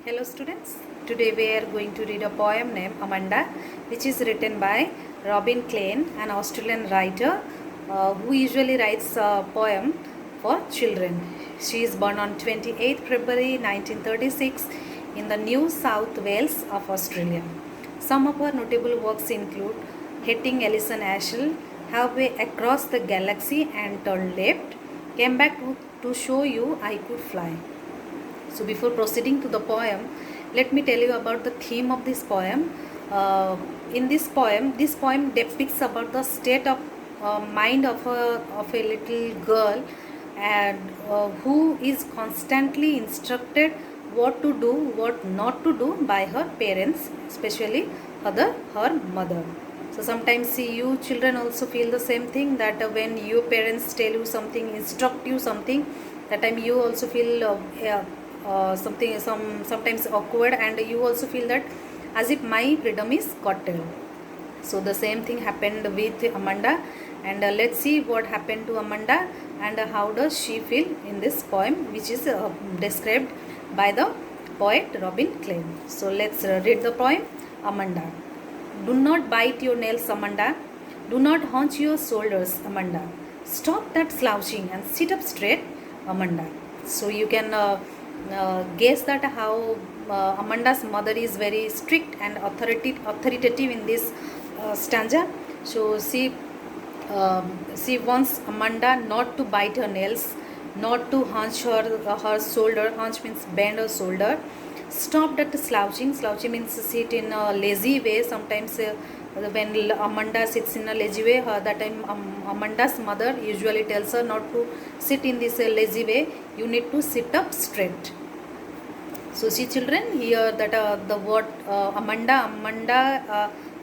Hello students, today we are going to read a poem named Amanda, which is written by Robin Klein, an Australian writer who usually writes a poem for children. She is born on 28th February 1936 in the New South Wales of Australia. Some of her notable works include Hitting Ellison Ashell, Halfway Across the Galaxy and Turned Left, Came Back to Show You I Could Fly. So before proceeding to the poem, let me tell you about the theme of this poem. In this poem depicts about the state of mind of a little girl, and who is constantly instructed what to do, what not to do by her parents, especially her mother. So sometimes see you children also feel the same thing, that when your parents tell you something, instruct you something, that time you also feel sometimes awkward, and you also feel that as if my freedom is curtailed. So the same thing happened with Amanda, and let's see what happened to Amanda and how does she feel in this poem, which is described by the poet Robin Klein. So let's read the poem. Amanda. Do not bite your nails, Amanda. Do not hunch your shoulders, Amanda. Stop that slouching and sit up straight, Amanda. So you can guess that how Amanda's mother is very strict and authoritative in this stanza. So she wants Amanda not to bite her nails, not to hunch her shoulder. Hunch means bend her shoulder. Stop that slouching. Slouching means sit in a lazy way. Sometimes when Amanda sits in a lazy way, that time Amanda's mother usually tells her not to sit in this lazy way. You need to sit up straight. So see children, here that the word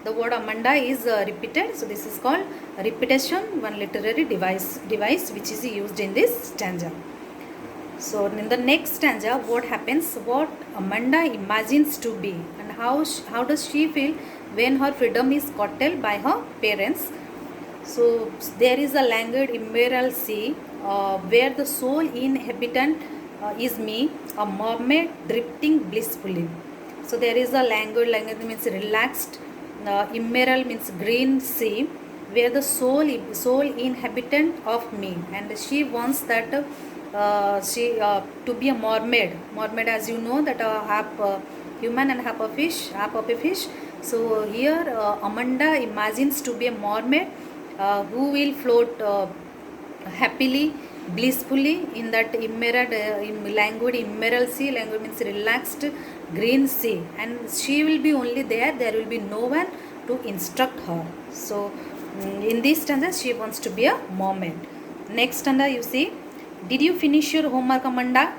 the word Amanda is repeated. So this is called repetition, one literary device which is used in this stanza. So in the next stanza, what happens, what Amanda imagines to be, and how does she feel when her freedom is curtailed by her parents. So there is a languid emerald sea where the sole inhabitant is me, a mermaid drifting blissfully. So there is a languid means relaxed, emerald means green sea, where the sole inhabitant of me, and she wants that she to be a mermaid. Mermaid, as you know, that half human and half of a fish. So here Amanda imagines to be a mermaid who will float happily, blissfully in that emerald, languid emerald sea. Languid means relaxed green sea, and she will be only there. There will be no one to instruct her. So in this stanza, she wants to be a mermaid. Next stanza, you see, did you finish your homework, Amanda?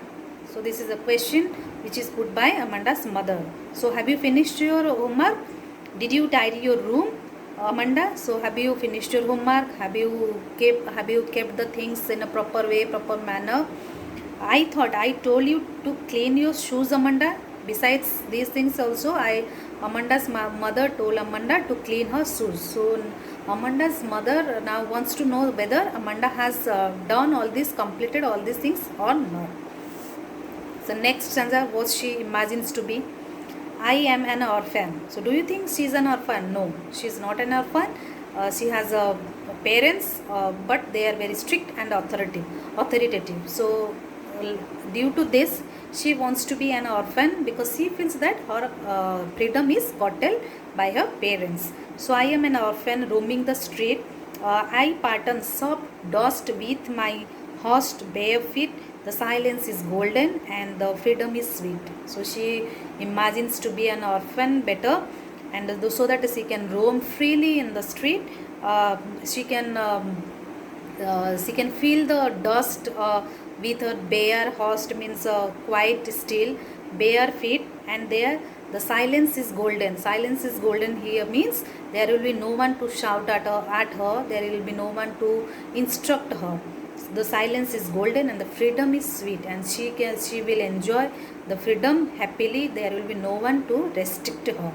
So this is a question which is put by Amanda's mother. So have you finished your homework? Did you tidy your room, Amanda? So have you finished your homework? Have you kept the things in a proper way, proper manner? I thought I told you to clean your shoes, Amanda. Besides these things also, Amanda's mother told Amanda to clean her shoes. So Amanda's mother now wants to know whether Amanda has done all this, completed all these things or not. So next stanza, what she imagines to be. I am an orphan. So do you think she is an orphan? No, she is not an orphan. She has parents, but they are very strict and authoritative. So due to this, she wants to be an orphan because she feels that her freedom is curtailed by her parents. So I am an orphan roaming the street. I pattern soft dust with my host bare feet. The silence is golden and the freedom is sweet. So she imagines to be an orphan better, and so that she can roam freely in the street. She can feel the dust with her bare host means quite still, bare feet, and there the silence is golden. Silence is golden here means there will be no one to shout at her. There will be no one to instruct her. The silence is golden and the freedom is sweet, and she will enjoy the freedom happily. There will be no one to restrict her.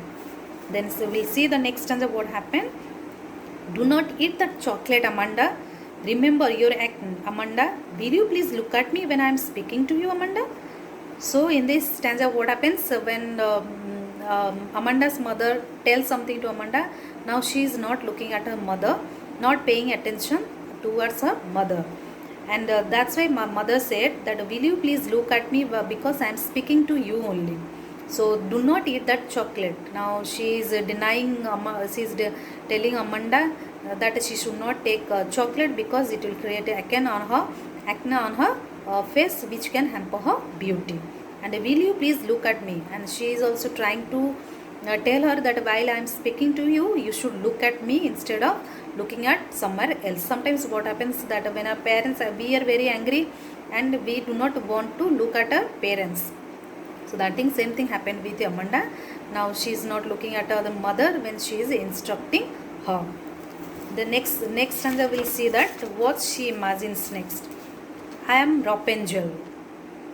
Then so we'll see the next stanza what happened. Do not eat that chocolate, Amanda. Remember your act, Amanda. Will you please look at me when I am speaking to you, Amanda? So in this stanza, what happens when Amanda's mother tells something to Amanda? Now she is not looking at her mother, not paying attention towards her mother, and that's why my mother said that, will you please look at me because I am speaking to you only. So do not eat that chocolate. Now she is denying. She is telling Amanda that she should not take chocolate because it will create acne on her face, which can hamper her beauty. And will you please look at me? And she is also trying to tell her that while I am speaking to you, you should look at me instead of looking at somewhere else. Sometimes what happens that when our parents we are very angry and we do not want to look at our parents. So that thing, same thing happened with Amanda. Now she is not looking at the mother when she is instructing her. The next stanza we'll see that what she imagines next. I am Rapunzel.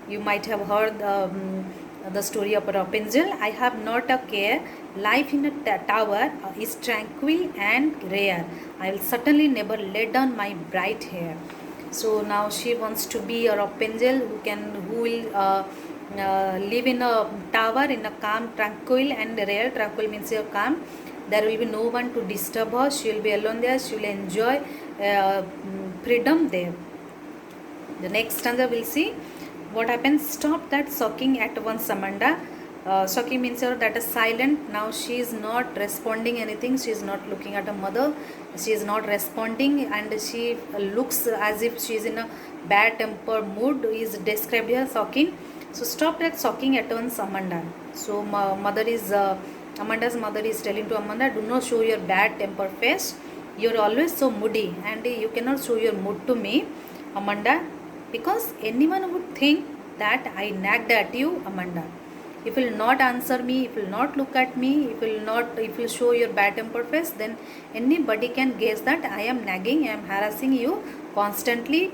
You might have heard the story of Rapunzel. I have not a care. Life in a tower is tranquil and rare. I will certainly never let down my bright hair. So now she wants to be a Rapunzel who will live in a tower in a calm, tranquil and rare. Tranquil means calm. There will be no one to disturb her. She will be alone there. She will enjoy freedom there. The next stanza we'll see what happens. Stop that sulking at once, Amanda. Sulking means that is silent. Now she is not responding anything. She is not looking at her mother. She is not responding, and she looks as if she is in a bad temper mood. Is described here sulking. So stop that sulking at once, Amanda. So Amanda's mother is telling to Amanda, do not show your bad temper face. You're always so moody, and you cannot show your mood to me, Amanda, because anyone would think that I nagged at you, Amanda. If you will not answer me, if you will not look at me, if you show your bad temper face, then anybody can guess that I am nagging, I am harassing you constantly,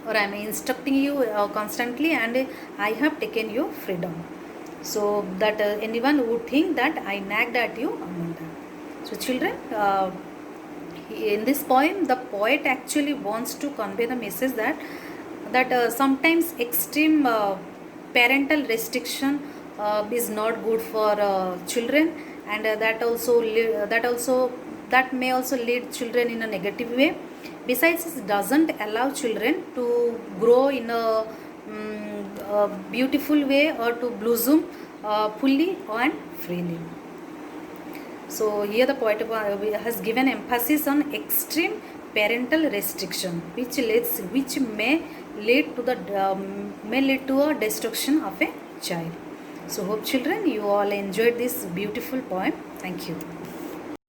or I am instructing you constantly, and I have taken your freedom. So that anyone would think that I nagged at you, Amanda. So children, in this poem, the poet actually wants to convey the message that sometimes extreme parental restriction is not good for children, and that may also lead children in a negative way. Besides, it doesn't allow children to grow in a beautiful way or to blossom fully and freely. So here the poet has given emphasis on extreme parental restriction, which may lead to a destruction of a child. So hope children you all enjoyed this beautiful poem. Thank you.